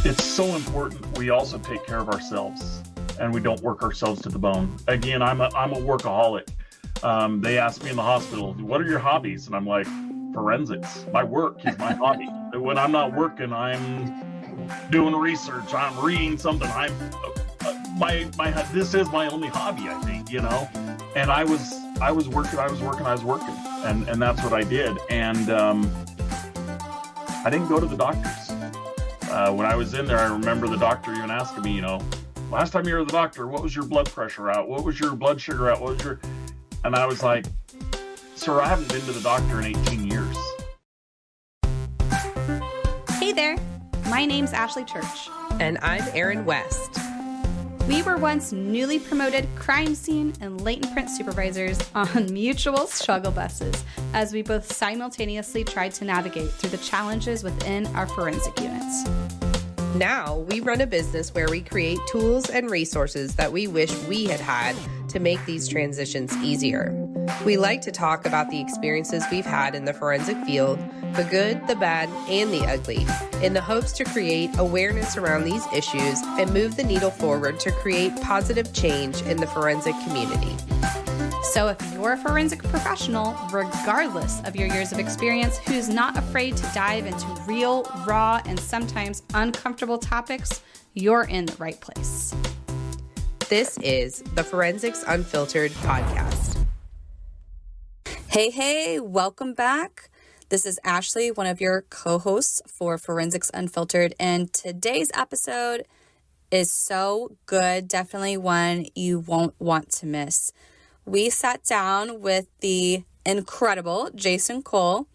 It's so important we also take care of ourselves and we don't work ourselves to the bone. Again, I'm a workaholic. They asked me in the hospital, what are your hobbies? And I'm like, forensics. My work is my hobby. When I'm not working, I'm doing research. I'm reading something. This is my only hobby, I think, And I was working, and that's what I did. And I didn't go to the doctors. When I was in there, I remember the doctor even asking me, last time you were at the doctor, what was your blood pressure at? What was your blood sugar at? And I was like, sir, I haven't been to the doctor in 18 years. Hey there, my name's Ashley Church. And I'm Erin West. We were once newly promoted crime scene and latent print supervisors on mutual struggle buses as we both simultaneously tried to navigate through the challenges within our forensic units. Now we run a business where we create tools and resources that we wish we had had to make these transitions easier. We like to talk about the experiences we've had in the forensic field, the good, the bad, and the ugly, in the hopes to create awareness around these issues and move the needle forward to create positive change in the forensic community. So if you're a forensic professional, regardless of your years of experience, who's not afraid to dive into real, raw, and sometimes uncomfortable topics, you're in the right place. This is the Forensics Unfiltered podcast. Hey, welcome back. This is Ashley, one of your co-hosts for Forensics Unfiltered, and today's episode is so good, definitely one you won't want to miss. We sat down with the incredible Jason Cole,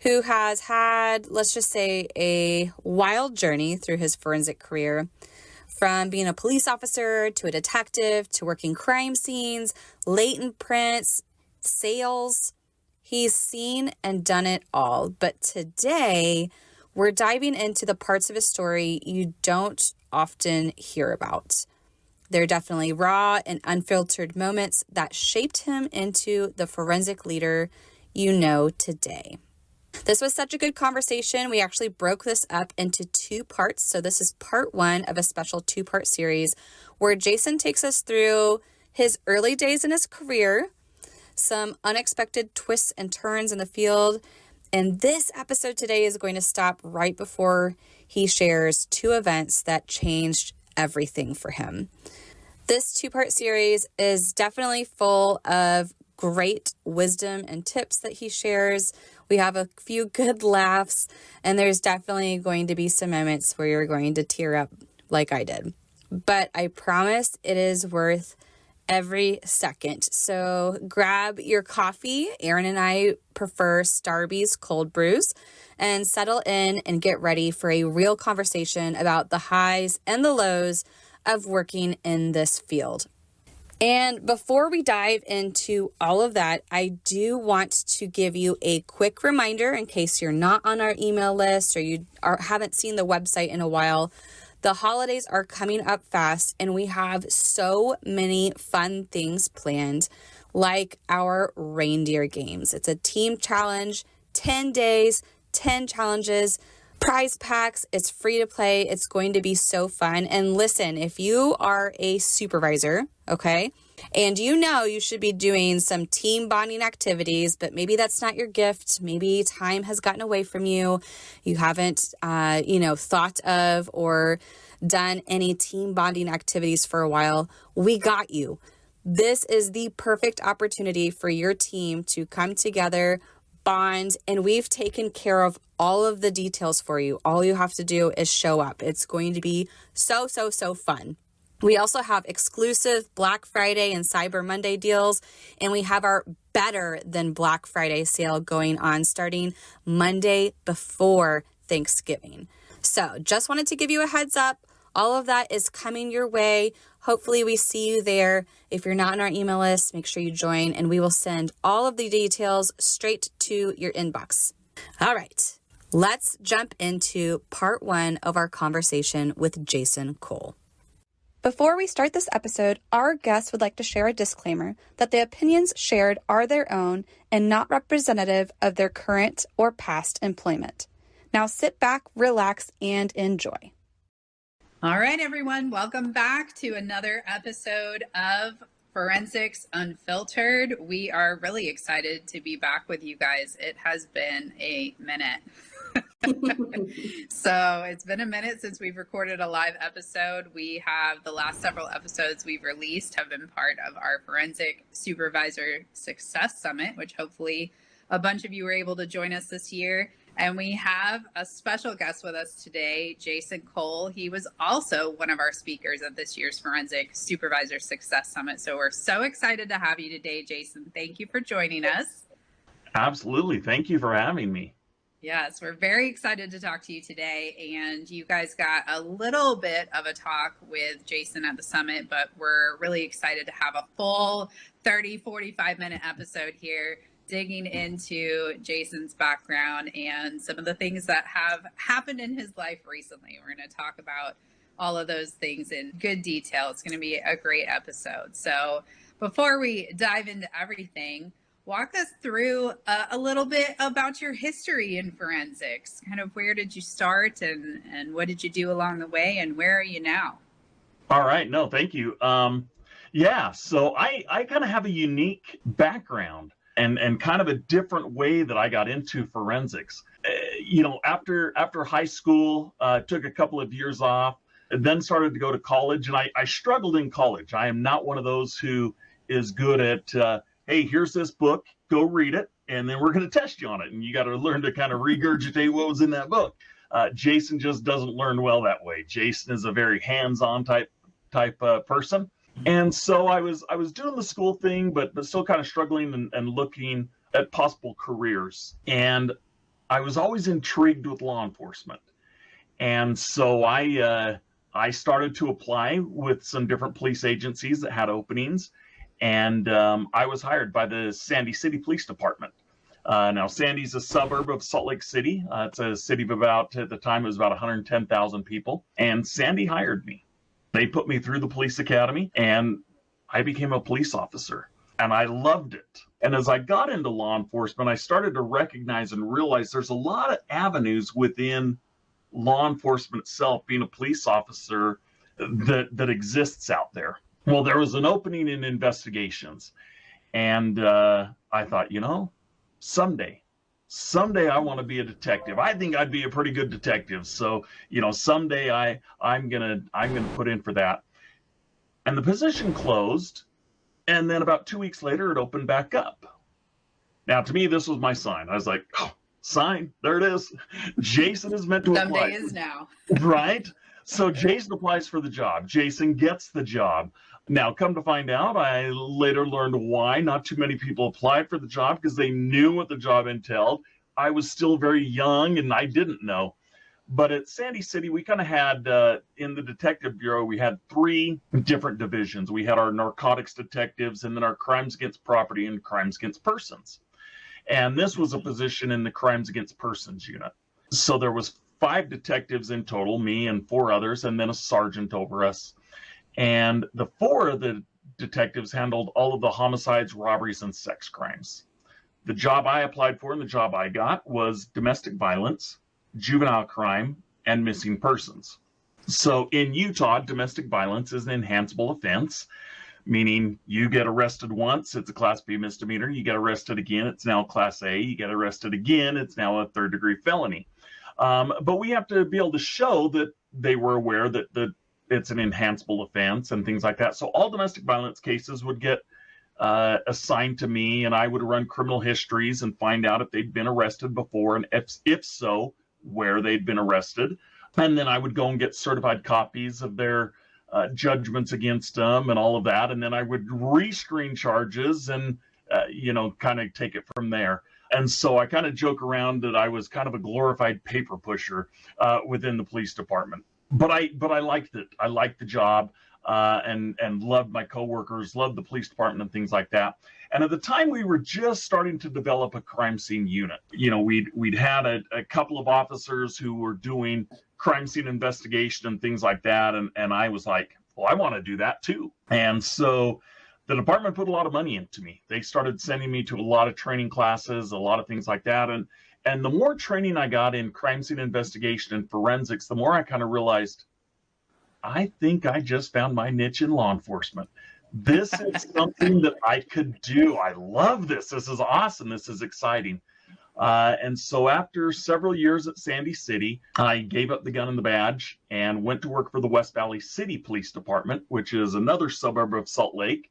who has had, let's just say, a wild journey through his forensic career. From being a police officer to a detective to working crime scenes, latent prints, sales. He's seen and done it all. But today, we're diving into the parts of his story you don't often hear about. They're definitely raw and unfiltered moments that shaped him into the forensic leader you know today. This was such a good conversation. We actually broke this up into 2 parts. So this is part 1 of a special 2-part series where Jason takes us through his early days in his career, some unexpected twists and turns in the field. And this episode today is going to stop right before he shares 2 events that changed everything for him. This 2-part series is definitely full of great wisdom and tips that he shares. We have a few good laughs, and there's definitely going to be some moments where you're going to tear up like I did. But I promise it is worth every second. So grab your coffee. Erin and I prefer Starbucks cold brews, and settle in and get ready for a real conversation about the highs and the lows of working in this field. And before we dive into all of that, I do want to give you a quick reminder in case you're not on our email list or you haven't seen the website in a while. The holidays are coming up fast, and we have so many fun things planned, like our reindeer games. It's a team challenge, 10 days, 10 challenges, prize packs. It's free to play. It's going to be so fun. And listen, if you are a supervisor, okay, and you should be doing some team bonding activities, but maybe that's not your gift. Maybe time has gotten away from you. You haven't, thought of or done any team bonding activities for a while. We got you. This is the perfect opportunity for your team to come together, bond, and we've taken care of all of the details for you. All you have to do is show up. It's going to be so fun. We also have exclusive Black Friday and Cyber Monday deals, and we have our better than Black Friday sale going on starting Monday before Thanksgiving. So just wanted to give you a heads up. All of that is coming your way. Hopefully we see you there. If you're not on our email list, make sure you join, and we will send all of the details straight to your inbox. All right, let's jump into part 1 of our conversation with Jason Cole. Before we start this episode, our guests would like to share a disclaimer that the opinions shared are their own and not representative of their current or past employment. Now sit back, relax, and enjoy. All right, everyone, welcome back to another episode of Forensics Unfiltered. We are really excited to be back with you guys. It has been a minute. So it's been a minute since we've recorded a live episode. We have the last several episodes we've released have been part of our Forensic Supervisor Success Summit, which hopefully a bunch of you were able to join us this year. And we have a special guest with us today, Jason Cole. He was also one of our speakers at this year's Forensic Supervisor Success Summit. So we're so excited to have you today, Jason. Thank you for joining us. Absolutely. Thank you for having me. Yes, we're very excited to talk to you today. And you guys got a little bit of a talk with Jason at the summit, but we're really excited to have a full 30, 45-minute episode here, digging into Jason's background and some of the things that have happened in his life recently. We're going to talk about all of those things in good detail. It's going to be a great episode. So before we dive into everything, walk us through a little bit about your history in forensics. Kind of where did you start and what did you do along the way and where are you now? All right. No, thank you. So I kind of have a unique background and kind of a different way that I got into forensics. After high school, took a couple of years off, then started to go to college, and I struggled in college. I am not one of those who is good at, hey, here's this book, go read it, and then we're going to test you on it. And you got to learn to kind of regurgitate what was in that book. Jason just doesn't learn well that way. Jason is a very hands-on type person. And so I was doing the school thing, but still kind of struggling and looking at possible careers. And I was always intrigued with law enforcement. And so I started to apply with some different police agencies that had openings. And I was hired by the Sandy City Police Department. Now, Sandy's a suburb of Salt Lake City. It's a city of at the time, it was about 110,000 people. And Sandy hired me. They put me through the police academy and I became a police officer and I loved it. And as I got into law enforcement, I started to recognize and realize there's a lot of avenues within law enforcement itself, being a police officer, that exists out there. Well, there was an opening in investigations and I thought, someday I want to be a detective. I think I'd be a pretty good detective. So, someday I'm gonna put in for that. And the position closed, and then about 2 weeks later, it opened back up. Now, to me, this was my sign. I was like, oh, sign, there it is. Jason is meant to apply. Someday is now. Right? So Jason applies for the job. Jason gets the job. Now, come to find out, I later learned why not too many people applied for the job, because they knew what the job entailed. I was still very young and I didn't know. But at Sandy City, we kind of had, in the detective bureau, we had 3 different divisions. We had our narcotics detectives and then our crimes against property and crimes against persons. And this was a position in the crimes against persons unit. So there was 5 detectives in total, me and 4 others, and then a sergeant over us. And the 4 of the detectives handled all of the homicides, robberies, and sex crimes. The job I applied for and the job I got was domestic violence, juvenile crime, and missing persons. So in Utah, domestic violence is an enhanceable offense, meaning you get arrested once, it's a Class B misdemeanor. You get arrested again, it's now Class A. You get arrested again, it's now a 3rd-degree felony. But we have to be able to show that they were aware that it's an enhanceable offense and things like that. So all domestic violence cases would get assigned to me, and I would run criminal histories and find out if they'd been arrested before, and if so, where they'd been arrested. And then I would go and get certified copies of their judgments against them and all of that. And then I would rescreen charges and, kind of take it from there. And so I kind of joke around that I was kind of a glorified paper pusher within the police department. But I liked it. I liked the job and loved my coworkers, loved the police department and things like that. And at the time, we were just starting to develop a crime scene unit. We'd had a couple of officers who were doing crime scene investigation and things like that. And I was like, well, I want to do that too. And so the department put a lot of money into me. They started sending me to a lot of training classes, a lot of things like that. And the more training I got in crime scene investigation and forensics, the more I kind of realized I think I just found my niche in law enforcement. This is something that I could do. I love this. This is awesome. This is exciting. And so after several years at Sandy City, I gave up the gun and the badge and went to work for the West Valley City Police Department, which is another suburb of Salt Lake.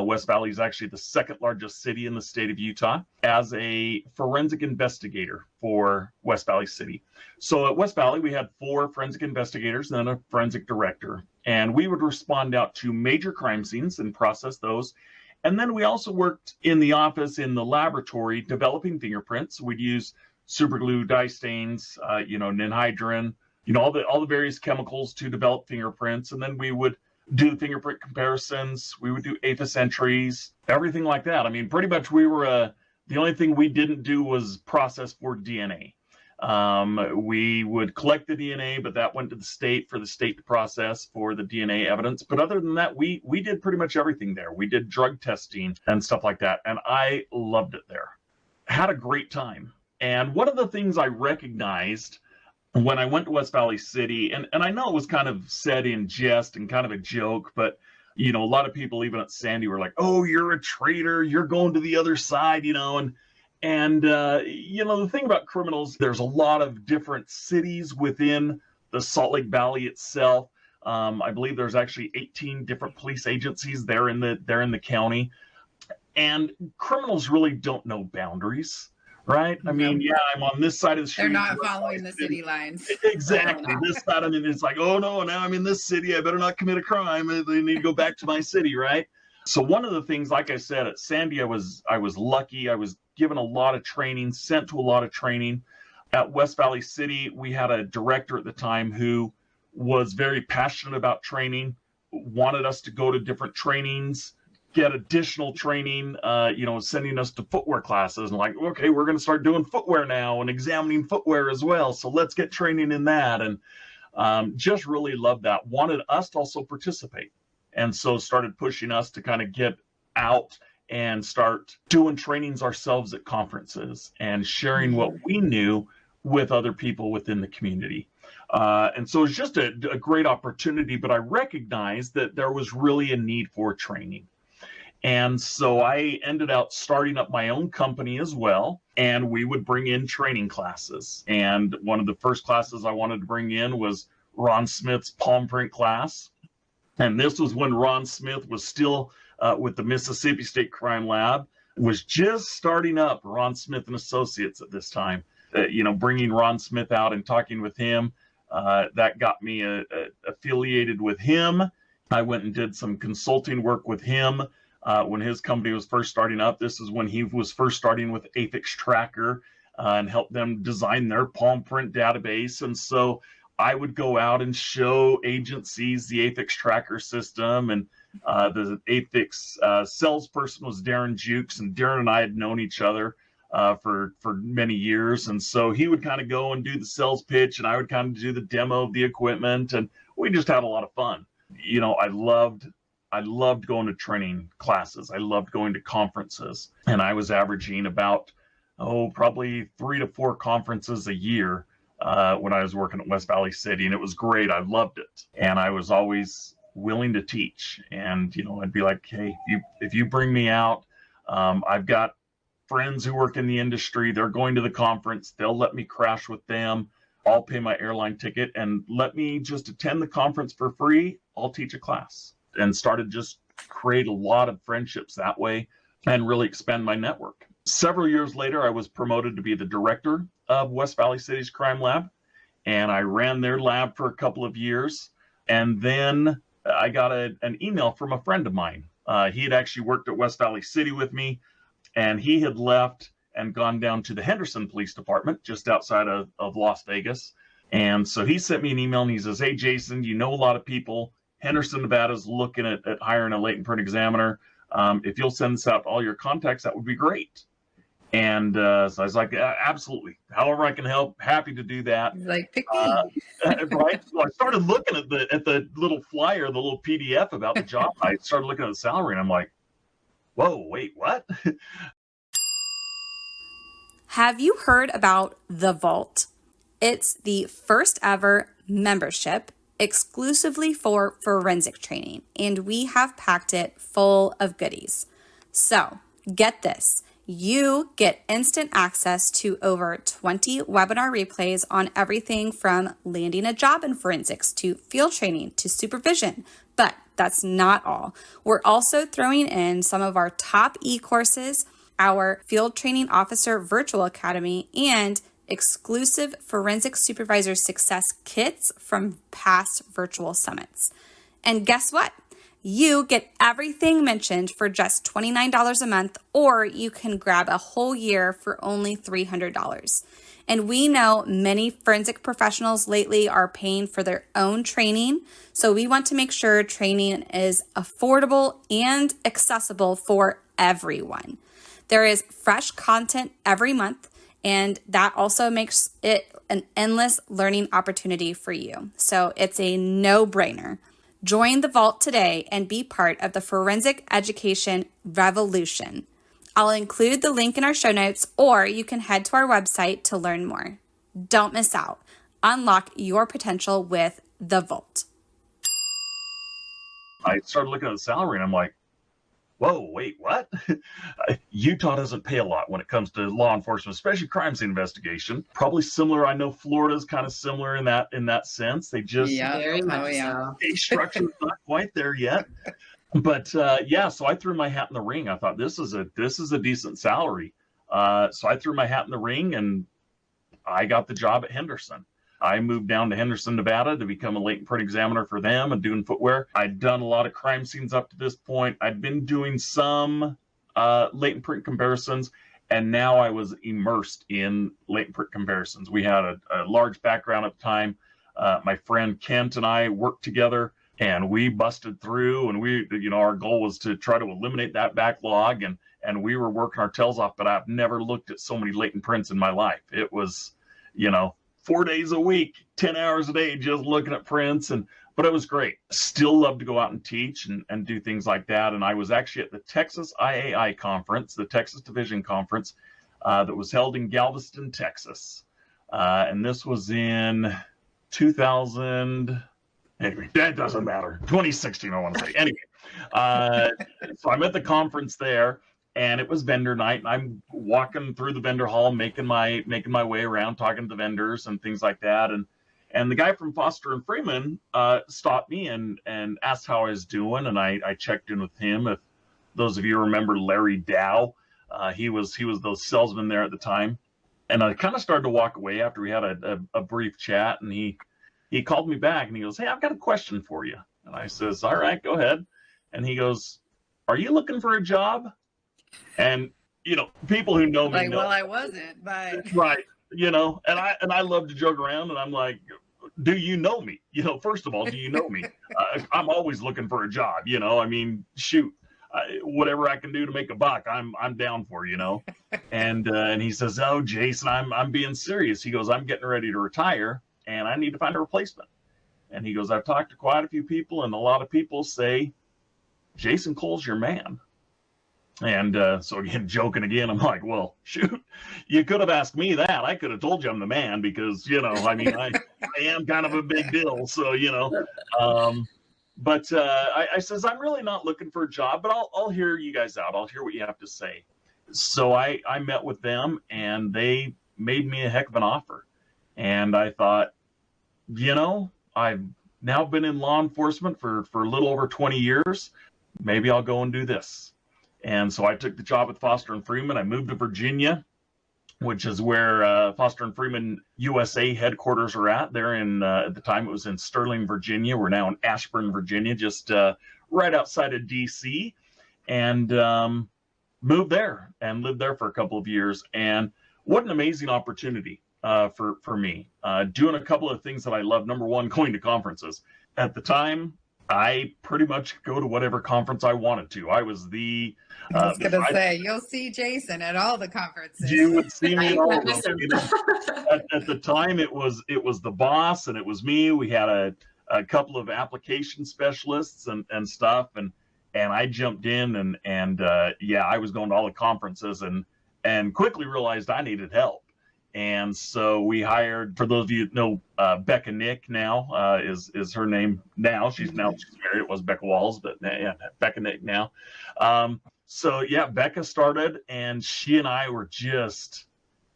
West Valley is actually the second largest city in the state of Utah, as a forensic investigator for West Valley City. So at West Valley, we had 4 forensic investigators and a forensic director, and we would respond out to major crime scenes and process those. And then we also worked in the office, in the laboratory, developing fingerprints. We'd use super glue, dye stains, ninhydrin, all the various chemicals to develop fingerprints. And then we would do fingerprint comparisons. We would do APHIS entries, everything like that. I mean, pretty much we were, the only thing we didn't do was process for DNA. We would collect the DNA, but that went to the state for the state to process for the DNA evidence. But other than that, we did pretty much everything there. We did drug testing and stuff like that. And I loved it there. Had a great time. And one of the things I recognized when I went to West Valley City, and I know it was kind of said in jest and kind of a joke, but a lot of people even at Sandy were like, "Oh, you're a traitor, you're going to the other side," And the thing about criminals, there's a lot of different cities within the Salt Lake Valley itself. I believe there's actually 18 different police agencies there in the county, and criminals really don't know boundaries, right? I mean, yeah, I'm on this side of the street. They're not following the city lines. Exactly. This side, it's like, oh no, now I'm in this city. I better not commit a crime. They need to go back to my city, right? So one of the things, like I said, at Sandy, I was lucky. I was given a lot of training, sent to a lot of training. At West Valley City, we had a director at the time who was very passionate about training, wanted us to go to different trainings, get additional training, sending us to footwear classes, and like, okay, we're going to start doing footwear now and examining footwear as well. So let's get training in that. And just really loved that. Wanted us to also participate. And so started pushing us to kind of get out and start doing trainings ourselves at conferences and sharing what we knew with other people within the community. And so it's just a great opportunity, but I recognized that there was really a need for training. And so I ended up starting up my own company as well, and we would bring in training classes. And one of the first classes I wanted to bring in was Ron Smith's palm print class. And this was when Ron Smith was still with the Mississippi State Crime Lab, was just starting up, Ron Smith and Associates at this time. Bringing Ron Smith out and talking with him, that got me affiliated with him. I went and did some consulting work with him when his company was first starting up. This is when he was first starting with APHIS Tracker and helped them design their palm print database. And so I would go out and show agencies the APHIS Tracker system, and the APHIS salesperson was Darren Jukes, and Darren and I had known each other for many years. And so he would kind of go and do the sales pitch, and I would kind of do the demo of the equipment, and we just had a lot of fun. I loved going to training classes. I loved going to conferences, and I was averaging about, probably 3 to 4 conferences a year when I was working at West Valley City, and it was great. I loved it, and I was always willing to teach. And I'd be like, hey, if you bring me out, I've got friends who work in the industry. They're going to the conference. They'll let me crash with them. I'll pay my airline ticket and let me just attend the conference for free. I'll teach a class. And started just create a lot of friendships that way and really expand my network. Several years later, I was promoted to be the director of West Valley City's Crime Lab, and I ran their lab for a couple of years. And then I got an email from a friend of mine. He had actually worked at West Valley City with me, and he had left and gone down to the Henderson Police Department just outside of Las Vegas. And so he sent me an email, and he says, hey, Jason, a lot of people. Henderson, Nevada is looking at hiring a latent print examiner. If you'll send this out to all your contacts, that would be great. And so I was like, absolutely. However I can help, happy to do that. Like, pick me. Right. So I started looking at the little flyer, the little PDF about the job. I started looking at the salary, and I'm like, whoa, wait, what? Have you heard about The Vault? It's the first ever membership exclusively for forensic training, and we have packed it full of goodies. So get this. You get instant access to over 20 webinar replays on everything from landing a job in forensics to field training to supervision. But that's not all. We're also throwing in some of our top e-courses, our Field Training Officer Virtual Academy, and exclusive Forensic Supervisor Success kits from past virtual summits. And guess what? You get everything mentioned for just $29 a month, or you can grab a whole year for only $300. And we know many forensic professionals lately are paying for their own training, so we want to make sure training is affordable and accessible for everyone. There is fresh content every month, and that also makes it an endless learning opportunity for you. So it's a no-brainer. Join the Vault today and be part of the forensic education revolution. I'll include the link in our show notes, or you can head to our website to learn more. Don't miss out. Unlock your potential with the Vault. I started looking at the salary and I'm like, whoa, wait, what? Utah doesn't pay a lot when it comes to law enforcement, especially crime scene investigation. Probably similar. I know Florida's kind of similar in that sense. They just Very much so. pay structure's not quite there yet. But so I threw my hat in the ring. I thought this is a decent salary. So I threw my hat in the ring and I got the job at Henderson. I moved down to Henderson, Nevada to become a latent print examiner for them and doing footwear. I'd done a lot of crime scenes up to this point. I'd been doing some latent print comparisons, and now I was immersed in latent print comparisons. We had a large background at the time. My friend Kent and I worked together, and we busted through, and our goal was to try to eliminate that backlog, and we were working our tails off, but I've never looked at so many latent prints in my life. It was, 4 days a week, 10 hours a day, just looking at prints. But it was great. Still love to go out and teach and do things like that. And I was actually at the Texas IAI conference, the Texas Division Conference, that was held in Galveston, Texas. And this was in 2000. Anyway, that doesn't matter. 2016, I want to say. Anyway, so I'm at the conference there. And it was vendor night, and I'm walking through the vendor hall, making my way around, talking to the vendors and things like that. And the guy from Foster and Freeman stopped me and asked how I was doing, and I checked in with him. If those of you remember Larry Dow, he was the salesman there at the time. And I kind of started to walk away after we had a brief chat, and he called me back and he goes, "Hey, I've got a question for you." And I says, "All right, go ahead." And he goes, "Are you looking for a job?" And people who know me know. Well, I wasn't, but right, and I love to joke around, and I'm like, "Do you know me? First of all, do you know me? I'm always looking for a job. Shoot, whatever I can do to make a buck, I'm down for. And he says, "Oh, Jason, I'm being serious." He goes, "I'm getting ready to retire, and I need to find a replacement." And he goes, "I've talked to quite a few people, and a lot of people say Jason Cole's your man." And so again, joking again, I'm like, well, shoot, you could have asked me that. I could have told you I'm the man because, I am kind of a big deal. So, but I says, I'm really not looking for a job, but I'll hear you guys out. I'll hear what you have to say. So I met with them and they made me a heck of an offer. And I thought, I've now been in law enforcement for a little over 20 years. Maybe I'll go and do this. And so I took the job with Foster and Freeman. I moved to Virginia, which is where Foster and Freeman USA headquarters are at. They're at the time it was in Sterling, Virginia. We're now in Ashburn, Virginia, just right outside of DC. And moved there and lived there for a couple of years. And what an amazing opportunity for me. Doing a couple of things that I love. Number one, going to conferences. At the time, I pretty much go to whatever conference I wanted to. I was I was going to say, you'll see Jason at all the conferences. You would see me at all of them. At the time, it was the boss and it was me. We had a couple of application specialists and stuff, and I jumped in and I was going to all the conferences and quickly realized I needed help. And so we hired, for those of you that know, Becca Nick now is her name now. She's married. It was Becca Walls, but yeah, Becca Nick now. So yeah, Becca started, and she and I were just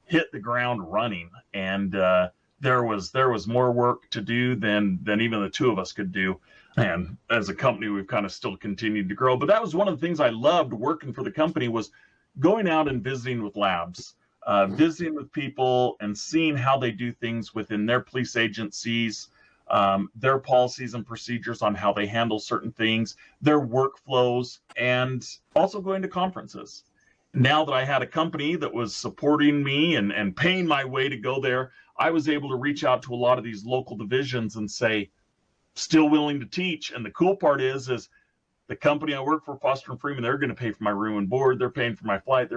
hit the ground running. And there was more work to do than even the two of us could do. And as a company, we've kind of still continued to grow. But that was one of the things I loved working for the company, was going out and visiting with labs. Visiting with people and seeing how they do things within their police agencies, their policies and procedures on how they handle certain things, their workflows, and also going to conferences. Now that I had a company that was supporting me and paying my way to go there, I was able to reach out to a lot of these local divisions and say, still willing to teach. And the cool part is the company I work for, Foster and Freeman, they're going to pay for my room and board. They're paying for my flight.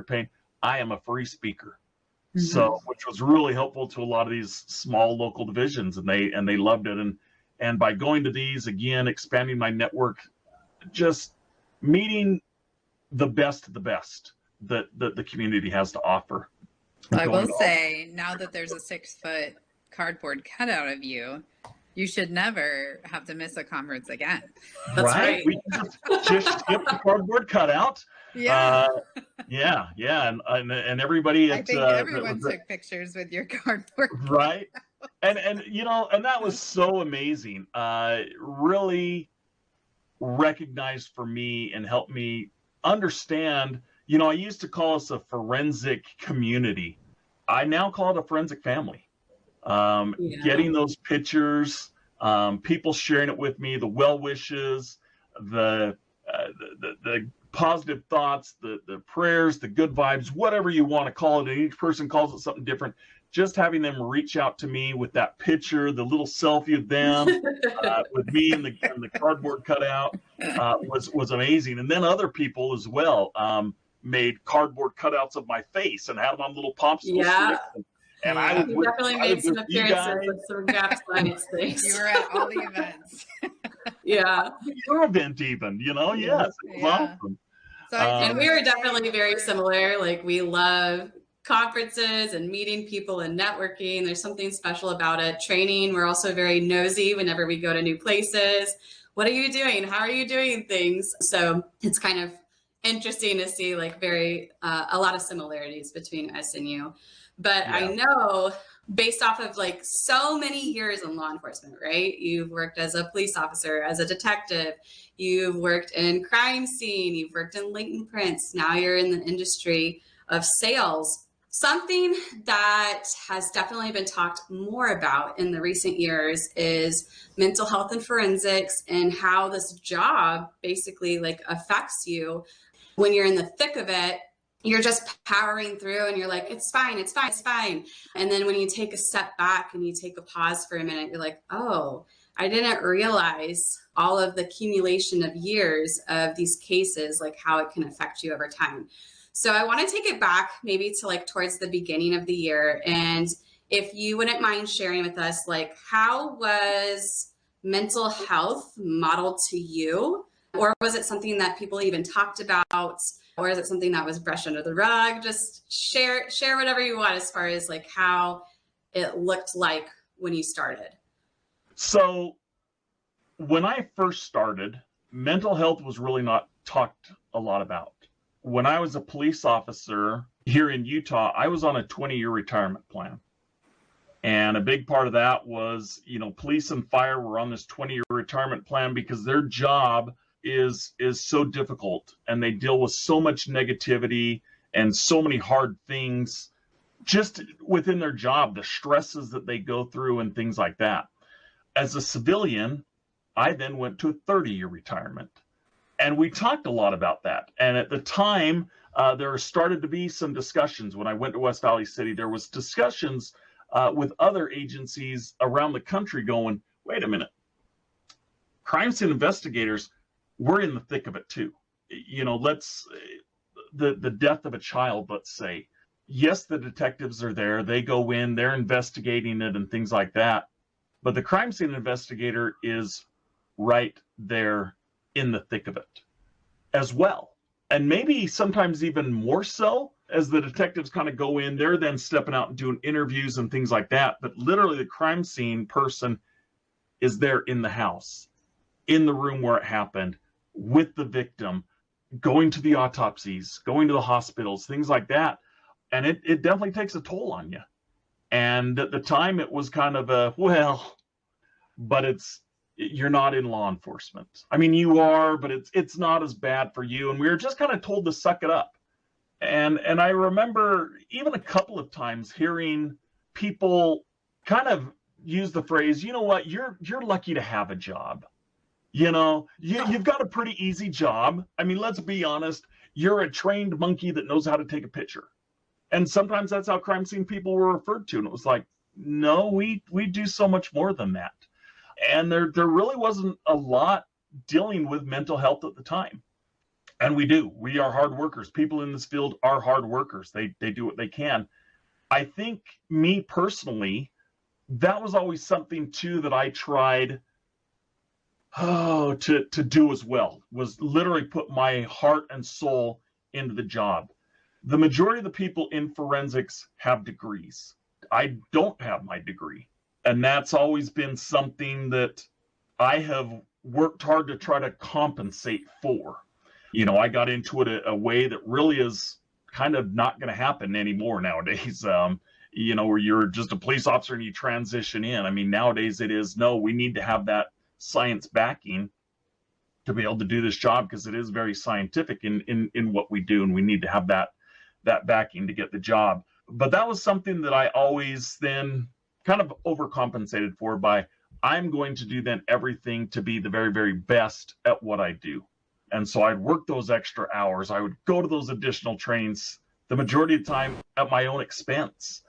I am a free speaker. Mm-hmm. So, which was really helpful to a lot of these small local divisions, and they loved it. And by going to these, again, expanding my network, just meeting the best of the best that the community has to offer. I will say, now that there's a 6-foot cardboard cutout of you, you should never have to miss a conference again. That's right. We just skip the cardboard cutout. Yeah. And everybody. I think everyone took pictures with your cardboard. Right. And that was so amazing. Really recognized for me and helped me understand. I used to call us a forensic community. I now call it a forensic family. Getting those pictures, people sharing it with me, the well wishes, the positive thoughts, the prayers, the good vibes, whatever you want to call it, and each person calls it something different. Just having them reach out to me with that picture, the little selfie of them with me and the cardboard cutout was amazing. And then other people as well made cardboard cutouts of my face and had them on little popsicle sticks. And I definitely made some appearances with some Gap Science things. You were at all the events. Yeah. Your event even, yes. It was awesome. So and we were definitely very similar. Like, we love conferences and meeting people and networking. There's something special about it. Training, we're also very nosy whenever we go to new places. What are you doing? How are you doing things? So it's kind of interesting to see like a lot of similarities between us and you. But I know, based off of like so many years in law enforcement, right? You've worked as a police officer, as a detective, you've worked in crime scene, you've worked in latent prints. Now you're in the industry of sales. Something that has definitely been talked more about in the recent years is mental health and forensics, and how this job basically like affects you when you're in the thick of it. You're just powering through and you're like, it's fine, it's fine, it's fine. And then when you take a step back and you take a pause for a minute, you're like, oh, I didn't realize all of the accumulation of years of these cases, like how it can affect you over time. So I want to take it back maybe to like towards the beginning of the year. And if you wouldn't mind sharing with us, like, how was mental health modeled to you? Or was it something that people even talked about? Or is it something that was brushed under the rug? Just share whatever you want as far as like how it looked like when you started. So when I first started, mental health was really not talked a lot about. When I was a police officer here in Utah, I was on a 20-year retirement plan. And a big part of that was, police and fire were on this 20-year retirement plan because their job is so difficult, and they deal with so much negativity and so many hard things just within their job, the stresses that they go through and things like that. As a civilian, I then went to a 30-year retirement, and we talked a lot about that. And at the time, there started to be some discussions. When I went to West Valley City, there was discussions with other agencies around the country going, wait a minute, crime scene investigators, we're in the thick of it too. The death of a child, let's say. Yes, the detectives are there. They go in, they're investigating it and things like that. But the crime scene investigator is right there in the thick of it as well. And maybe sometimes even more so as the detectives kind of go in, they're then stepping out and doing interviews and things like that. But literally the crime scene person is there in the house, in the room where it happened, with the victim, going to the autopsies, going to the hospitals, things like that. And it definitely takes a toll on you. And at the time it was kind of a, well, but you're not in law enforcement. I mean, you are, but it's not as bad for you. And we were just kind of told to suck it up. And I remember even a couple of times hearing people kind of use the phrase, you know what, you're lucky to have a job. You know, you've got a pretty easy job. I mean, let's be honest, you're a trained monkey that knows how to take a picture. And sometimes that's how crime scene people were referred to. And it was like, no, we do so much more than that. And there really wasn't a lot dealing with mental health at the time. And we do. We are hard workers. People in this field are hard workers. They do what they can. I think me personally, that was always something too that I tried to do as well, was literally put my heart and soul into the job. The majority of the people in forensics have degrees. I don't have my degree. And that's always been something that I have worked hard to try to compensate for. You know, I got into it a way that really is kind of not going to happen anymore nowadays. You know, where you're just a police officer and you transition in. I mean, nowadays it is, no, we need to have that science backing to be able to do this job, because it is very scientific in what we do, and we need to have that backing to get the job. But that was something that I always then kind of overcompensated for by, I'm going to do then everything to be the very, very best at what I do. And so I'd work those extra hours. I would go to those additional trainings the majority of the time at my own expense,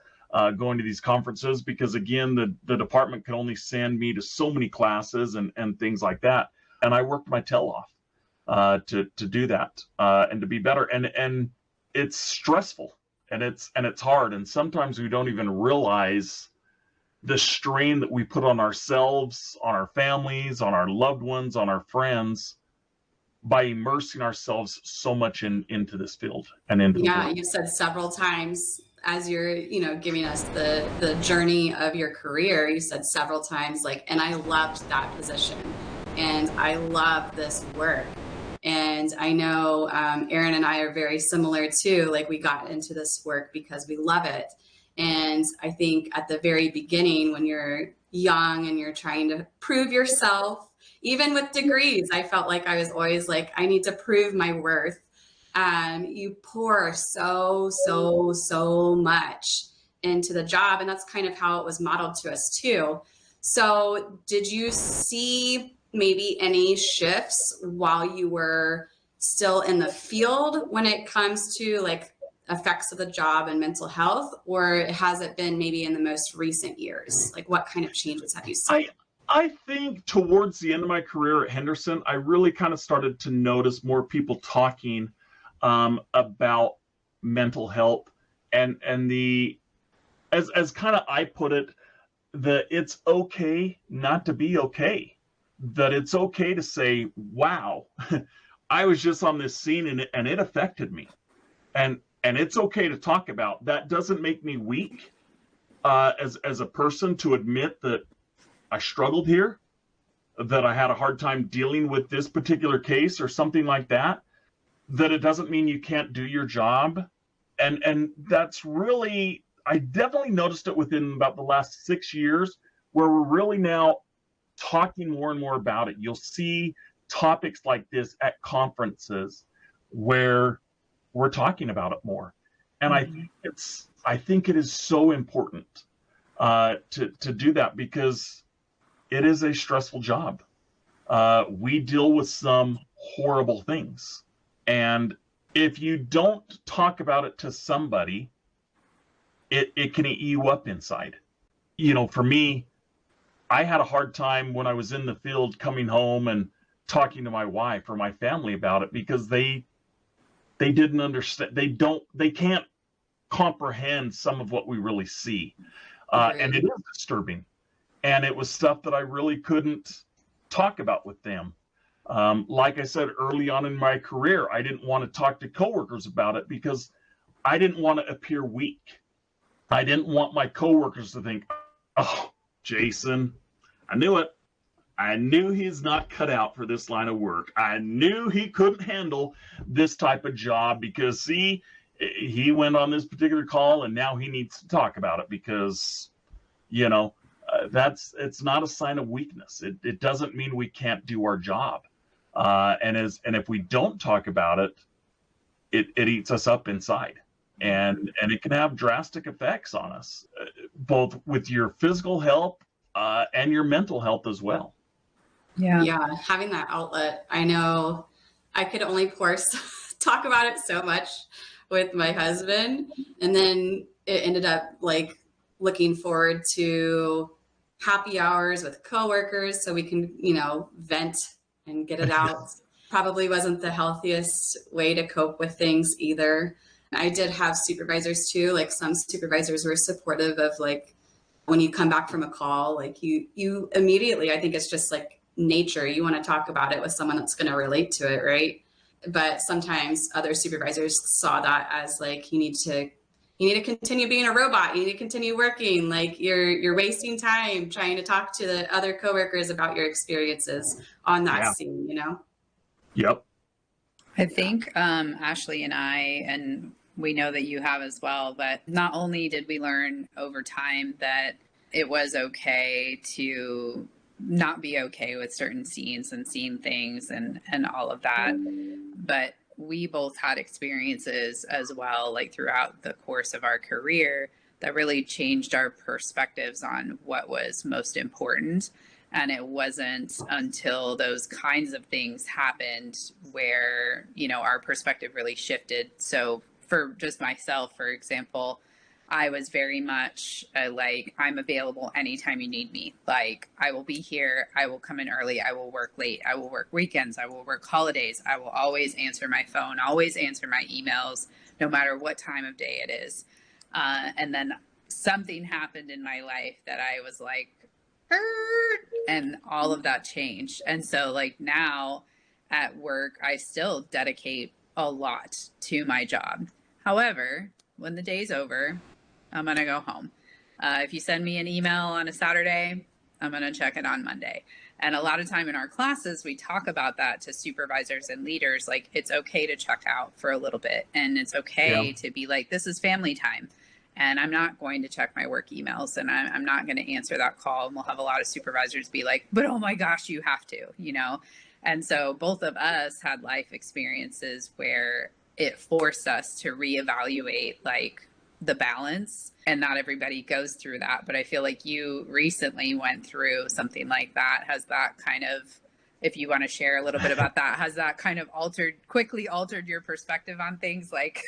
going to these conferences, because again, the department could only send me to so many classes and things like that. And I worked my tail off to do that and to be better. And it's stressful and it's hard. And sometimes we don't even realize the strain that we put on ourselves, on our families, on our loved ones, on our friends, by immersing ourselves so much into this field and into the work. You said several times as you're, giving us the journey of your career, you said several times, like, and I loved that position and I love this work. And I know Aaron and I are very similar too. Like, we got into this work because we love it. And I think at the very beginning, when you're young and you're trying to prove yourself, even with degrees, I felt like I was always like, I need to prove my worth. You pour so much into the job. And that's kind of how it was modeled to us too. So did you see maybe any shifts while you were still in the field when it comes to like effects of the job and mental health, or has it been maybe in the most recent years? Like, what kind of changes have you seen? I think towards the end of my career at Henderson, I really kind of started to notice more people talking about mental health and the, as kind of I put it, that it's okay not to be okay. That it's okay to say, wow, I was just on this scene and it affected me. And it's okay to talk about. That doesn't make me weak as a person to admit that I struggled here, that I had a hard time dealing with this particular case or something like that, that it doesn't mean you can't do your job. And that's really, I definitely noticed it within about the last 6 years, where we're really now talking more and more about it. You'll see topics like this at conferences where we're talking about it more. And I think it is so important to do that, because it is a stressful job. We deal with some horrible things. And if you don't talk about it to somebody, it can eat you up inside. For me, I had a hard time when I was in the field coming home and talking to my wife or my family about it, because they didn't understand. They can't comprehend some of what we really see. And it is disturbing. And it was stuff that I really couldn't talk about with them. Like I said, early on in my career, I didn't want to talk to coworkers about it because I didn't want to appear weak. I didn't want my coworkers to think, oh, Jason, I knew it. I knew he's not cut out for this line of work. I knew he couldn't handle this type of job because, see, he went on this particular call and now he needs to talk about it because, it's not a sign of weakness. It doesn't mean we can't do our job. And if we don't talk about it, it eats us up inside. And it can have drastic effects on us, both with your physical health and your mental health as well. Yeah, having that outlet. I know I could only talk about it so much with my husband, and then it ended up like looking forward to happy hours with coworkers so we can, vent and get it out. Probably wasn't the healthiest way to cope with things either. I did have supervisors too. Like some supervisors were supportive of like when you come back from a call, like you immediately, I think it's just like nature. You want to talk about it with someone that's going to relate to it, right? But sometimes other supervisors saw that as like you need to continue being a robot. You need to continue working. Like you're wasting time trying to talk to the other coworkers about your experiences on that scene. Yep. I think Ashley and I, and we know that you have as well, but not only did we learn over time that it was okay to not be okay with certain scenes and seeing things and all of that, but we both had experiences as well, like throughout the course of our career, that really changed our perspectives on what was most important. And it wasn't until those kinds of things happened where, our perspective really shifted. So for just myself, for example, I was very much like, I'm available anytime you need me. Like, I will be here. I will come in early. I will work late. I will work weekends. I will work holidays. I will always answer my phone, always answer my emails, no matter what time of day it is. And then something happened in my life that I was like, and all of that changed. And so like now at work, I still dedicate a lot to my job. However, when the day's over, I'm going to go home. If you send me an email on a Saturday, I'm going to check it on Monday. And a lot of time in our classes, we talk about that to supervisors and leaders. Like, it's okay to check out for a little bit. And it's okay to be like, this is family time. And I'm not going to check my work emails, and I'm not going to answer that call. And we'll have a lot of supervisors be like, but oh my gosh, you have to, And so both of us had life experiences where it forced us to reevaluate like the balance, and not everybody goes through that. But I feel like you recently went through something like that. Has that kind of, if you want to share a little bit about that, has that kind of quickly altered your perspective on things like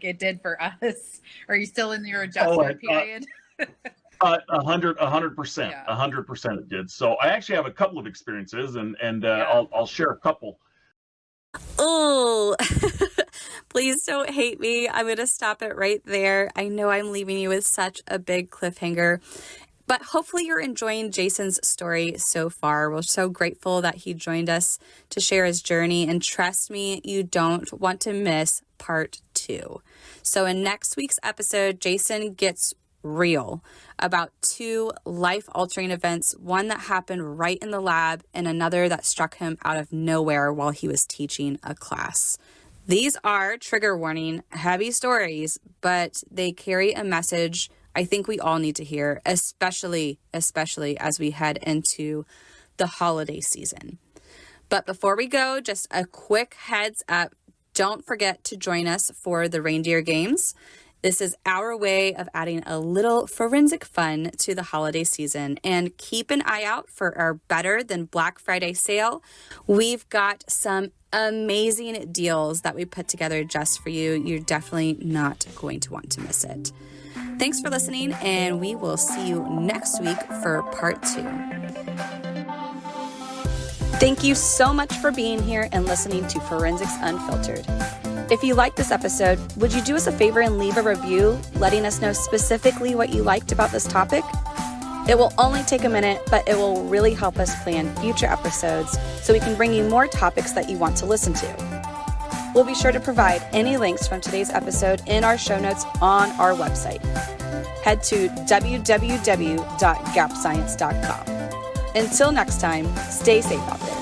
it did for us? Are you still in your adjustment period? 100%, 100% it did. So I actually have a couple of experiences, and I'll share a couple. Oh, please don't hate me. I'm going to stop it right there. I know I'm leaving you with such a big cliffhanger. But hopefully you're enjoying Jason's story so far. We're so grateful that he joined us to share his journey. And trust me, you don't want to miss part 2. So in next week's episode, Jason gets real about 2 life-altering events, one that happened right in the lab and another that struck him out of nowhere while he was teaching a class. These are, trigger warning, heavy stories, but they carry a message I think we all need to hear, especially as we head into the holiday season. But before we go, just a quick heads up. Don't forget to join us for the reindeer games. This is our way of adding a little forensic fun to the holiday season. And keep an eye out for our Better Than Black Friday sale. We've got some amazing deals that we put together just for you. You're definitely not going to want to miss it. Thanks for listening, and we will see you next week for part 2. Thank you so much for being here and listening to Forensics Unfiltered. If you liked this episode, would you do us a favor and leave a review letting us know specifically what you liked about this topic? It will only take a minute, but it will really help us plan future episodes so we can bring you more topics that you want to listen to. We'll be sure to provide any links from today's episode in our show notes on our website. Head to www.gapscience.com. Until next time, stay safe out there.